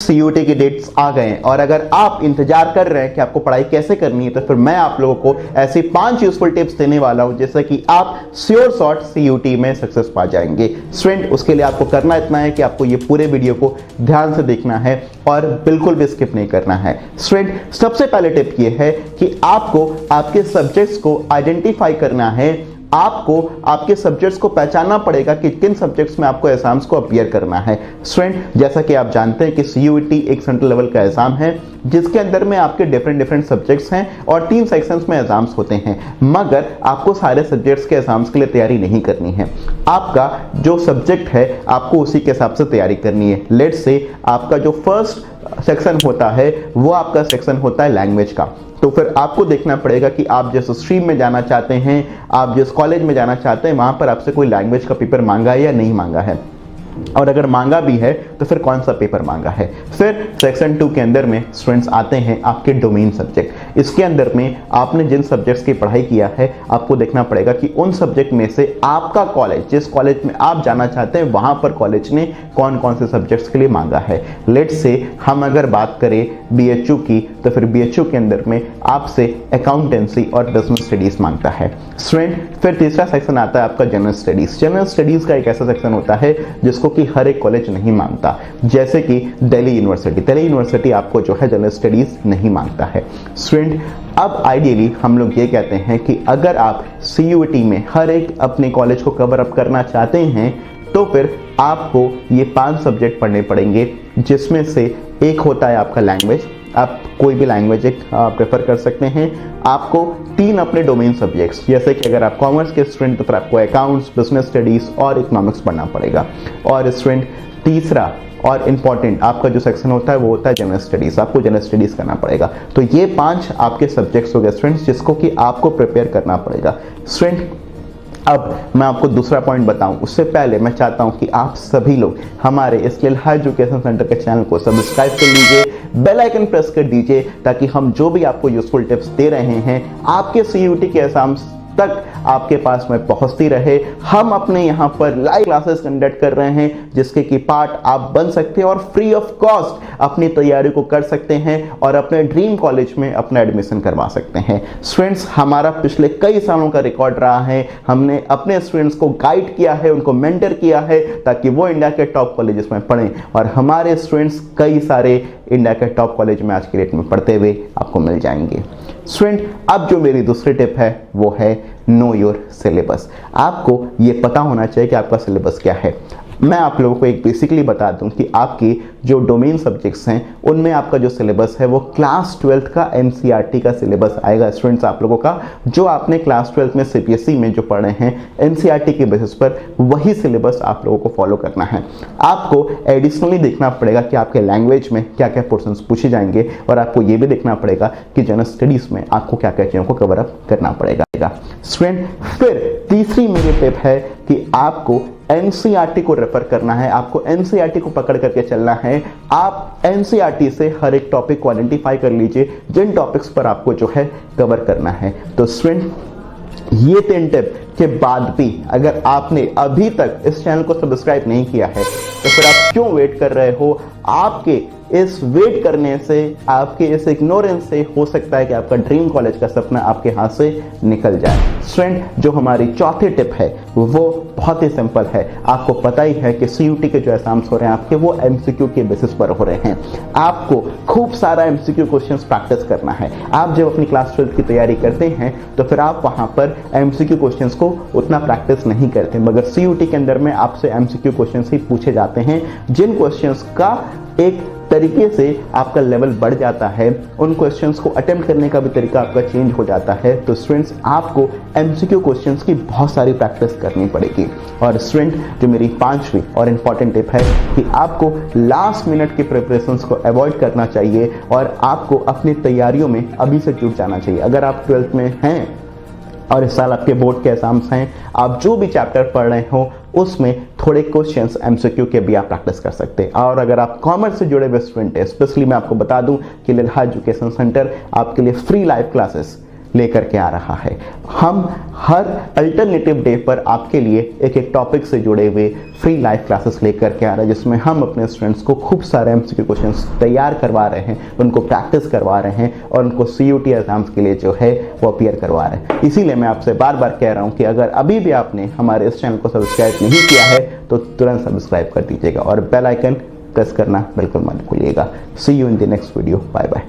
CUT की dates आ गए हैं और अगर आप इंतजार कर रहे हैं कि आपको पढ़ाई कैसे करनी है तो फिर मैं आप लोगों को ऐसी 5 यूजफुल टिप्स देने वाला हूं जिससे कि आप श्योर शॉट सीयूटी में सक्सेस पा जाएंगे। स्टूडेंट, उसके लिए आपको करना इतना है कि आपको ये पूरे वीडियो को ध्यान से देखना है और बिल्कुल भी स्किप नहीं करना है। स्टूडेंट, सबसे पहले टिप ये है कि आपको आपके सब्जेक्ट्स को आइडेंटिफाई करना है। आपको आपके सब्जेक्ट्स को पहचानना पड़ेगा कि किन सब्जेक्ट्स में आपको एग्जाम्स को अपीयर करना है। स्टूडेंट, जैसा कि आप जानते हैं कि सीयूईटी एक सेंट्रल लेवल का एग्जाम है जिसके अंदर में आपके डिफरेंट सब्जेक्ट्स हैं और 3 सेक्शंस में एग्जाम्स होते हैं, मगर आपको सारे सब्जेक्ट्स के एग्जाम्स के लिए तैयारी नहीं करनी है। आपका जो सब्जेक्ट है आपको उसी के हिसाब से तैयारी करनी है। लेट्स से आपका जो फर्स्ट सेक्शन होता है वो आपका सेक्शन होता है लैंग्वेज का, तो फिर आपको देखना पड़ेगा कि आप जिस स्ट्रीम में जाना चाहते हैं, आप जिस कॉलेज में जाना चाहते हैं, वहां पर आपसे कोई लैंग्वेज का पेपर मांगा है या नहीं मांगा है, और अगर मांगा भी है तो फिर कौन सा पेपर मांगा है। फिर सेक्शन 2 के अंदर में स्टूडेंट्स आते हैं आपके डोमेन सब्जेक्ट। इसके अंदर में आपने जिन सब्जेक्ट्स की पढ़ाई किया है आपको देखना पड़ेगा कि उन सब्जेक्ट में से आपका कॉलेज, जिस कॉलेज में आप जाना चाहते हैं, वहां पर कॉलेज ने कौन कौन से सब्जेक्ट्स के लिए मांगा है। लेट्स से हम अगर बात करें बीएचयू की तो फिर बीएचयू के अंदर में आपसे अकाउंटेंसी और बिजनेस स्टडीज मांगता है। स्टूडेंट, फिर तीसरा सेक्शन आता है आपका जनरल स्टडीज। जनरल स्टडीज का एक ऐसा सेक्शन होता है जिसको कि हर एक कॉलेज नहीं मांगता, जैसे कि दिल्ली यूनिवर्सिटी आपको जो है जनरल स्टडीज नहीं मांगता है। स्टूडेंट, अब आइडियली हम लोग ये कहते हैं कि अगर आप सीयूईटी में हर एक अपने कॉलेज को कवर अप करना चाहते हैं तो फिर आपको ये 5 सब्जेक्ट पढ़ने पड़ेंगे, जिसमें से एक होता है आपका लैंग्वेज। आप कोई भी लैंग्वेज एक प्रेफर कर सकते हैं। आपको 3 अपने डोमेन सब्जेक्ट्स, जैसे कि अगर आप कॉमर्स के स्टूडेंट तो फिर आपको अकाउंट्स, बिजनेस स्टडीज और इकोनॉमिक्स पढ़ना पड़ेगा। और स्टूडेंट, तीसरा और इम्पॉर्टेंट आपका जो सेक्शन होता है वो होता है जनरल स्टडीज। आपको जनरल स्टडीज करना पड़ेगा। तो ये 5 आपके सब्जेक्ट्स हो गए स्टूडेंट्स, जिसको कि आपको प्रिपेयर करना पड़ेगा। स्टूडेंट, अब मैं आपको दूसरा पॉइंट बताऊं उससे पहले मैं चाहता हूं कि आप सभी लोग हमारे इस लिलहा एजुकेशन सेंटर के चैनल को सब्सक्राइब कर लीजिए, बेल आइकन प्रेस कर दीजिए, ताकि हम जो भी आपको यूजफुल टिप्स दे रहे हैं आपके सीयूईटी के एग्जाम्स तक आपके पास में पहुंचती रहे। हम अपने यहाँ पर लाइव क्लासेस कंडक्ट कर रहे हैं जिसके की पार्ट आप बन सकते हैं और फ्री ऑफ कॉस्ट अपनी तैयारी को कर सकते हैं और अपने ड्रीम कॉलेज में अपना एडमिशन करवा सकते हैं। स्टूडेंट्स, हमारा पिछले कई सालों का रिकॉर्ड रहा है। हमने अपने स्टूडेंट्स को गाइड किया है, उनको मेंटर किया है ताकि वो इंडिया के टॉप कॉलेजेस में पढ़ें, और हमारे स्टूडेंट्स कई सारे इंडिया के टॉप कॉलेज में आज के डेट में पढ़ते हुए आपको मिल जाएंगे। स्टूडेंट, अब जो मेरी दूसरी टिप है वो है नो योर सिलेबस। आपको ये पता होना चाहिए कि आपका सिलेबस क्या है। मैं आप लोगों को एक बेसिकली बता दूं कि आपके जो डोमेन सब्जेक्ट्स हैं उनमें आपका जो सिलेबस है वो क्लास 12th का एनसीईआरटी का सिलेबस आएगा। स्टूडेंट्स, आप लोगों का जो आपने क्लास 12th में सीबीएसई में जो पढ़े हैं एनसीईआरटी के बेसिस पर वही सिलेबस आप लोगों को फॉलो करना है। आपको एडिशनली देखना पड़ेगा कि आपके लैंग्वेज में क्या क्या पोर्शंस पूछे जाएंगे, और आपको ये भी देखना पड़ेगा कि जनरल स्टडीज में आपको क्या क्या चीज़ों को कवर अप करना पड़ेगा। स्टूडेंट, फिर तीसरी मेरी टिप है कि आपको एनसीईआरटी को रेफर करना है। आपको एनसीईआरटी को पकड़ करके चलना है। आप एनसीईआरटी से हर एक टॉपिक को आइडेंटिफाई कर लीजिए जिन टॉपिक्स पर आपको जो है कवर करना है। तो स्टूडेंट, ये 3 टिप के बाद भी अगर आपने अभी तक इस चैनल को सब्सक्राइब नहीं किया है तो फिर आप क्यों वेट कर रहे हो। आपके इस वेट करने से, आपके इस इग्नोरेंस से हो सकता है कि आपका ड्रीम कॉलेज का सपना आपके हाथ से निकल जाए। स्टूडेंट, जो हमारी चौथी टिप है वो बहुत ही सिंपल है। आपको पता ही है कि सीयूईटी के जो एग्जाम्स हो रहे हैं आपके वो एमसीक्यू के बेसिस पर हो रहे हैं। आपको खूब सारा एमसीक्यू क्वेश्चंस प्रैक्टिस करना है। आप जब अपनी क्लास 12th की तैयारी करते हैं तो फिर आप वहां पर एमसीक्यू क्वेश्चंस को उतना प्रैक्टिस नहीं करते, मगर सीयूईटी के अंदर में आपसे एमसीक्यू क्वेश्चंस ही पूछे जाते हैं जिन क्वेश्चंस का एक तरीके से आपका लेवल बढ़ जाता है। उन क्वेश्चंस को अटेम्प्ट करने का भी तरीका आपका चेंज हो जाता है। तो स्टूडेंट्स, आपको एमसीक्यू क्वेश्चंस की बहुत सारी प्रैक्टिस करनी पड़ेगी। और स्टूडेंट, जो मेरी 5वीं और इंपॉर्टेंट टिप है कि आपको लास्ट मिनट के प्रिपरेशंस को अवॉइड करना चाहिए और आपको अपनी तैयारियों में अभी से जुट जाना चाहिए। अगर आप 12th में हैं और इस साल आपके बोर्ड के एग्जाम्स हैं, आप जो भी चैप्टर पढ़ रहे हो उसमें थोड़े क्वेश्चंस एमसीक्यू के भी आप प्रैक्टिस कर सकते हैं। और अगर आप कॉमर्स से जुड़े हुए स्टूडेंट हैं, स्पेशली मैं आपको बता दूं कि लिलहा एजुकेशन सेंटर आपके लिए फ्री लाइव क्लासेस लेकर के आ रहा है। हम हर अल्टरनेटिव डे पर आपके लिए एक एक टॉपिक से जुड़े हुए फ्री लाइव क्लासेस लेकर के आ रहे हैं, जिसमें हम अपने स्टूडेंट्स को खूब सारे एमसीक्यू क्वेश्चंस तैयार करवा रहे हैं, उनको प्रैक्टिस करवा रहे हैं और उनको सीयूटी एग्जाम्स के लिए जो है वो अपीयर करवा रहे हैं। इसीलिए मैं आपसे बार बार कह रहा हूं कि अगर अभी भी आपने हमारे इस चैनल को सब्सक्राइब नहीं किया है तो तुरंत सब्सक्राइब कर दीजिएगा और बेल आइकन प्रेस करना बिल्कुल मत भूलिएगा। See you in the next video. Bye bye.